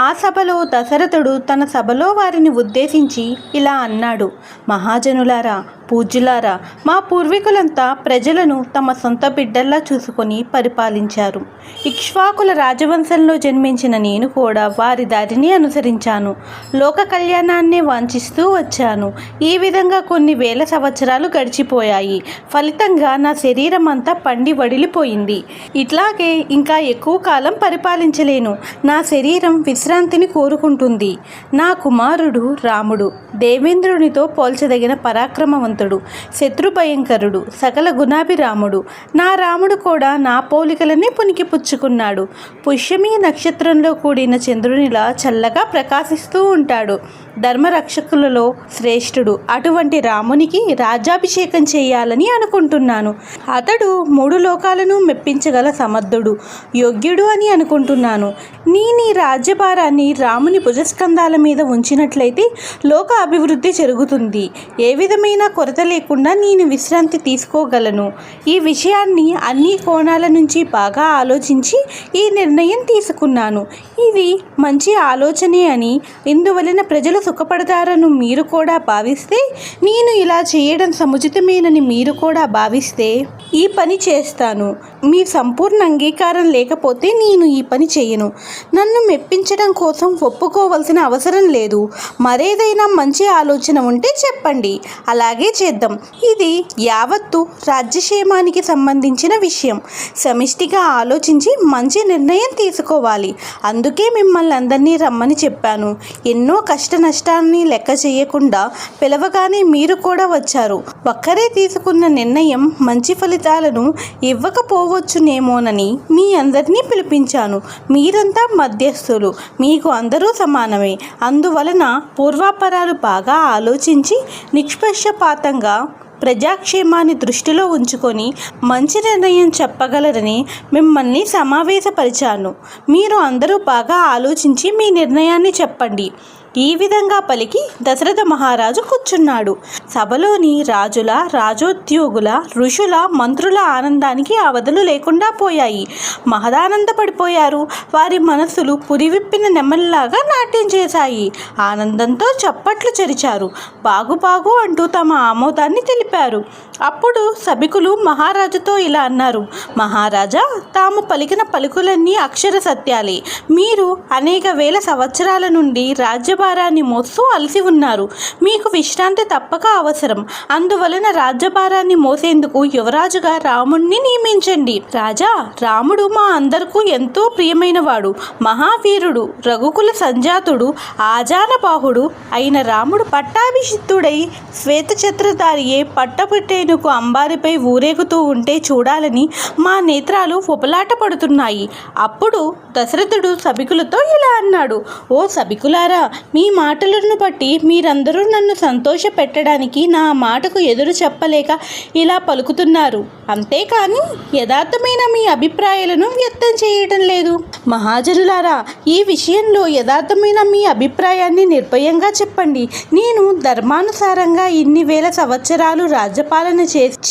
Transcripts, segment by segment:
ఆ సభలో దశరథుడు తన సభలో వారిని ఉద్దేశించి ఇలా అన్నాడు. మహాజనులారా, పూజ్యులారా, మా పూర్వీకులంతా ప్రజలను తమ సొంత బిడ్డల్లా చూసుకొని పరిపాలించారు. ఇక్ష్వాకుల రాజవంశంలో జన్మించిన నేను కూడా వారి దారిని అనుసరించాను. లోక కళ్యాణాన్నే వాంఛిస్తూ వచ్చాను. ఈ విధంగా కొన్ని వేల సంవత్సరాలు గడిచిపోయాయి. ఫలితంగా నా శరీరం అంతా పండి వడిలిపోయింది. ఇట్లాగే ఇంకా ఎక్కువ కాలం పరిపాలించలేను. నా శరీరం విశ్రాంతిని కోరుకుంటుంది. నా కుమారుడు రాముడు దేవేంద్రునితో పోల్చదగిన పరాక్రమవంతుడు, శత్రుభయంకరుడు, సకల గుణాభిరాముడు. నా రాముడు కూడా నా పోలికలని పుణికిపుచ్చుకున్నాడు. పుష్యమి నక్షత్రంలో కూడిన చంద్రునిలా చల్లగా ప్రకాశిస్తూ ఉంటాడు. ధర్మరక్షకులలో శ్రేష్ఠుడు. అటువంటి రామునికి రాజ్యాభిషేకం చేయాలని అనుకుంటున్నాను. అతడు 3 లోకాలను మెప్పించగల సమర్థుడు, యోగ్యుడు అని అనుకుంటున్నాను. నీ రాజ్యభారాన్ని రాముని భుజస్కంధాల మీద ఉంచినట్లయితే లోక అభివృద్ధి జరుగుతుంది. ఏ విధమైన కొరత లేకుండా నేను విశ్రాంతి తీసుకోగలను. ఈ విషయాన్ని అన్ని కోణాల నుంచి బాగా ఆలోచించి ఈ నిర్ణయం తీసుకున్నాను. ఇది మంచి ఆలోచనే అని, ఇందువలన ప్రజలు సుఖపడతారని మీరు కూడా భావిస్తే, నేను ఇలా చేయడం సముచితమేనని మీరు కూడా భావిస్తే ఈ పని చేస్తాను. మీ సంపూర్ణ అంగీకారం లేకపోతే నేను ఈ పని చేయను. నన్ను మెప్పించడం కోసం ఒప్పుకోవలసిన అవసరం లేదు. మరేదైనా మంచి ఆలోచన ఉంటే చెప్పండి, అలాగే చేద్దాం. ఇది యావత్తు రాజ్యక్షేమానికి సంబంధించిన విషయం. సమిష్టిగా ఆలోచించి మంచి నిర్ణయం తీసుకోవాలి. అందుకే మిమ్మల్ని అందరినీ రమ్మని చెప్పాను. ఎన్నో కష్ట నష్టాన్ని లెక్క చేయకుండా పిలవగానే మీరు కూడా వచ్చారు. ఒక్కరే తీసుకున్న నిర్ణయం మంచి ఫలితాలను ఇవ్వకపోవచ్చునేమోనని మీ అందరినీ పిలిపించాను. మీరంతా మధ్యస్థులు, మీకు అందరూ సమానమే. అందువలన పూర్వాపరాలు బాగా ఆలోచించి నిష్పక్షపాతంగా ప్రజాక్షేమాన్ని దృష్టిలో ఉంచుకొని మంచి నిర్ణయం చెప్పగలరని మిమ్మల్ని సమావేశపరిచాను. మీరు అందరూ బాగా ఆలోచించి మీ నిర్ణయాన్ని చెప్పండి. ఈ విధంగా పలికి దశరథ మహారాజు కూర్చున్నాడు. సభలోని రాజుల, రాజోద్యోగుల, ఋషుల, మంత్రుల ఆనందానికి అవధులు లేకుండా పోయాయి. మహదానందపడిపోయారు. వారి మనస్సులు పురివిప్పిన నెమలిలాగా నాట్యం చేశాయి. ఆనందంతో చప్పట్లు చరిచారు. బాగు బాగు అంటూ తమ ఆమోదాన్ని తెలిపారు. అప్పుడు సభికులు మహారాజుతో ఇలా అన్నారు. మహారాజా, తాము పలికిన పలుకులన్నీ అక్షర సత్యాలే. మీరు అనేక వేల సంవత్సరాల నుండి రాజ్యభారాన్ని మోస్తూ అలసి ఉన్నారు. మీకు విశ్రాంతి తప్పక అవసరం. అందువలన రాజ్యభారాన్ని మోసేందుకు యువరాజుగా రాముణ్ణి నియమించండి. రాజా, రాముడు మా అందరికీ ఎంతో ప్రియమైనవాడు. మహావీరుడు, రఘుకుల సంజాతుడు, ఆజానబాహుడు అయిన రాముడు పట్టాభిషిక్తుడై శ్వేతఛత్రధారియే పట్టపుట్టేనుకు అంబారిపై ఊరేగుతూ ఉంటే చూడాలని మా నేత్రాలు ఉపలాట పడుతున్నాయి. అప్పుడు దశరథుడు సభికులతో ఇలా అన్నాడు. ఓ సభికులారా, మీ మాటలను బట్టి మీరందరూ నన్ను సంతోష పెట్టడానికి నా మాటకు ఎదురు చెప్పలేక ఇలా పలుకుతున్నారు. అంతేకాని యథార్థమైన మీ అభిప్రాయాలను వ్యక్తం చేయటం లేదు. మహాజనులారా, ఈ విషయంలో యథార్థమైన మీ అభిప్రాయాన్ని నిర్భయంగా చెప్పండి. నేను ధర్మానుసారంగా ఇన్ని వేల సంవత్సరాలు రాజ్యపాలన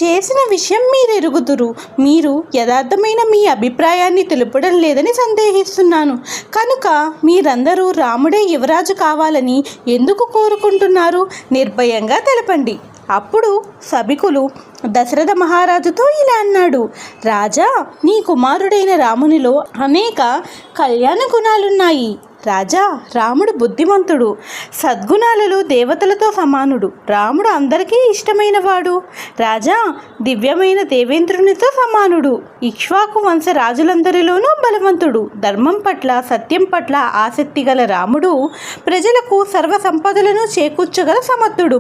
చేసిన విషయం మీరు ఎరుగుదురు. మీరు యథార్థమైన మీ అభిప్రాయాన్ని తెలుపడం లేదని సందేహిస్తున్నాను. కనుక మీరందరూ రాముడే యువరాజు కావాలని ఎందుకు కోరుకుంటున్నారు? నిర్భయంగా తెలపండి. అప్పుడు సభికులు దశరథ మహారాజుతో ఇలా అన్నాడు. రాజా, నీ కుమారుడైన రామునిలో అనేక కళ్యాణ గుణాలున్నాయి. రాజా, రాముడు బుద్ధిమంతుడు, సద్గుణాలలో దేవతలతో సమానుడు. రాముడు అందరికీ ఇష్టమైనవాడు. రాజా, దివ్యమైన దేవేంద్రునితో సమానుడు. ఇక్ష్వాకు వంశ రాజులందరిలోనూ బలవంతుడు. ధర్మం పట్ల, సత్యం పట్ల ఆసక్తి గల రాముడు ప్రజలకు సర్వ సంపదలను చేకూర్చగల సమర్థుడు.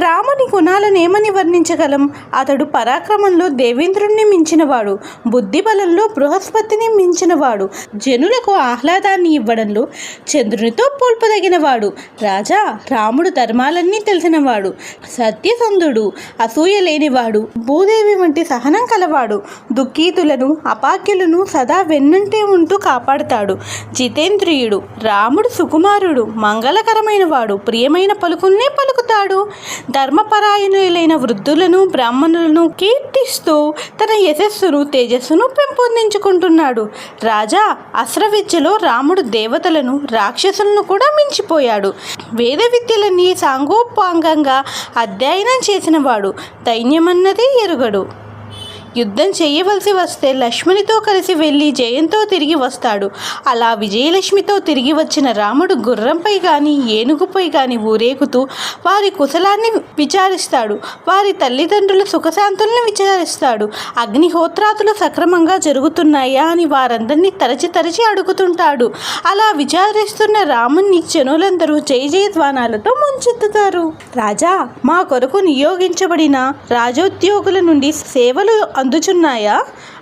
రాముని గుణాలనేమని వర్ణించగలం? అతడు పరాక్రమంలో దేవేంద్రుణ్ణి మించినవాడు, బుద్ధి బలంలో బృహస్పతిని మించినవాడు, జనులకు ఆహ్లాదాన్ని ఇవ్వడంలో చంద్రునితో పోల్పదగినవాడు. రాజా, రాముడు ధర్మాలన్నీ తెలిసినవాడు, సత్యసంధుడు, అసూయ లేనివాడు, భూదేవి వంటి సహనం కలవాడు, దుఃఖీతులను, అపాక్యులను సదా వెన్నంటే ఉంటూ కాపాడుతాడు, జితేంద్రియుడు. రాముడు సుకుమారుడు, మంగళకరమైన వాడు, ప్రియమైన పలుకుల్నే పలుకుతాడు. ధర్మపరాయణులైన వృద్ధులను, బ్రాహ్మణులను కీర్తిస్తూ తన యశస్సును, తేజస్సును పెంపొందించుకుంటున్నాడు. రాజా, అస్త్రవిద్యలో రాముడు దేవతలను, విద్యలను రాక్షసులను కూడా మించిపోయాడు. వేద విద్యలని సాంగోపాంగంగా అధ్యయనం చేసినవాడు దైన్యమన్నది ఎరుగడు. యుద్ధం చేయవలసి వస్తే లక్ష్మణితో కలిసి వెళ్ళి జయంతో తిరిగి వస్తాడు. అలా విజయలక్ష్మితో తిరిగి వచ్చిన రాముడు గుర్రంపై కానీ ఏనుగుపై కానీ ఊరేగుతూ వారి కుశలాన్ని విచారిస్తాడు. వారి తల్లిదండ్రుల సుఖశాంతులను విచారిస్తాడు. అగ్నిహోత్రాదులు సక్రమంగా జరుగుతున్నాయా అని వారందరినీ తరచి అడుగుతుంటాడు. అలా విచారిస్తున్న రాముణ్ణి జనులందరూ జయ జయధ్వానాలతో ముంచెత్తుతారు. రాజా, మా కొరకు నియోగించబడిన రాజోద్యోగుల నుండి సేవలు అందుచున్నాయా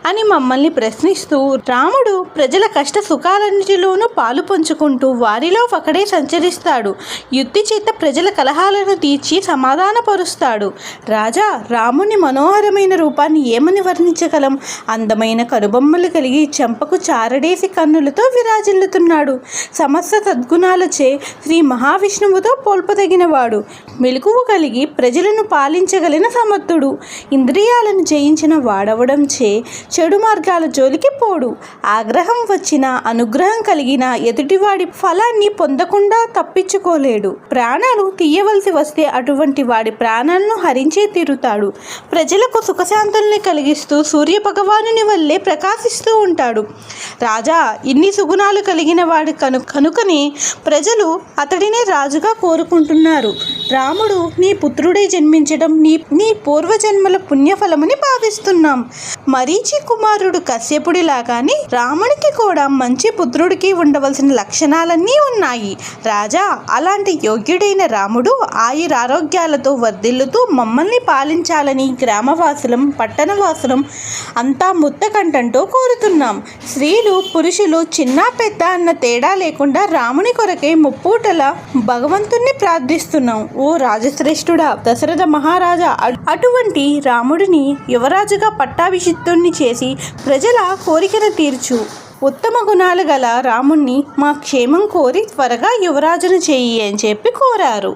అని మమ్మల్ని ప్రశ్నిస్తూ రాముడు ప్రజల కష్ట సుఖాలన్నిటిలోనూ పాలు పంచుకుంటూ వారిలో ఒకడే సంచరిస్తాడు. యుద్ధి చేత ప్రజల కలహాలను తీర్చి సమాధానపరుస్తాడు. రాజా, రాముని మనోహరమైన రూపాన్ని ఏమని వర్ణించగలం? అందమైన కనుబొమ్మలు కలిగి చెంపకు చారడేసి కన్నులతో విరాజిల్లుతున్నాడు. సమస్త సద్గుణాలచే శ్రీ మహావిష్ణువుతో పోల్పదగినవాడు. మెలకువ కలిగి ప్రజలను పాలించగలిగిన సమర్థుడు. ఇంద్రియాలను జయించిన వాడవడం చే చెడు మార్గాల జోలికి పోడు. ఆగ్రహం వచ్చిన అనుగ్రహం కలిగిన ఎదుటివాడి ఫలాన్ని పొందకుండా తప్పించుకోలేడు. ప్రాణాలు తీయవలసి వస్తే అటువంటి వాడి ప్రాణాలను హరించే తీరుతాడు. ప్రజలకు సుఖశాంతుల్ని కలిగిస్తూ సూర్య భగవానుని వల్లే ప్రకాశిస్తూ ఉంటాడు. రాజా, ఇన్ని సుగుణాలు కలిగిన వాడు కనుకనే ప్రజలు అతడినే రాజుగా కోరుకుంటున్నారు. రాముడు నీ పుత్రుడే జన్మించడం నీ పూర్వజన్మల పుణ్యఫలమని భావిస్తున్నాం. మరీచి కుమారుడు కశ్యపుడిలాగానే రామునికి కూడా మంచి పుత్రుడికి ఉండవలసిన లక్షణాలన్నీ ఉన్నాయి. రాజా, అలాంటి యోగ్యుడైన రాముడు ఆయురారోగ్యాలతో వర్ధిల్లుతూ మమ్మల్ని పాలించాలని గ్రామవాసులం పట్టణవాసులం అంతా ముత్తకంఠంతో కోరుతున్నాం. స్త్రీలు పురుషులు చిన్న పెద్ద అన్న తేడా లేకుండా రాముని కొరకే ముప్పూటల భగవంతుణ్ణి ప్రార్థిస్తున్నాం. ఓ రాజశ్రేష్ఠుడా, దశరథ మహారాజా, అటువంటి రాముడిని యువరాజుగా పట్టాభిషిక్తుణ్ణి చేసి ప్రజల కోరికను తీర్చు. ఉత్తమ గుణాలు గల రాముణ్ణి మా క్షేమం కోరి త్వరగా యువరాజును చెయ్యి అని చెప్పి కోరారు.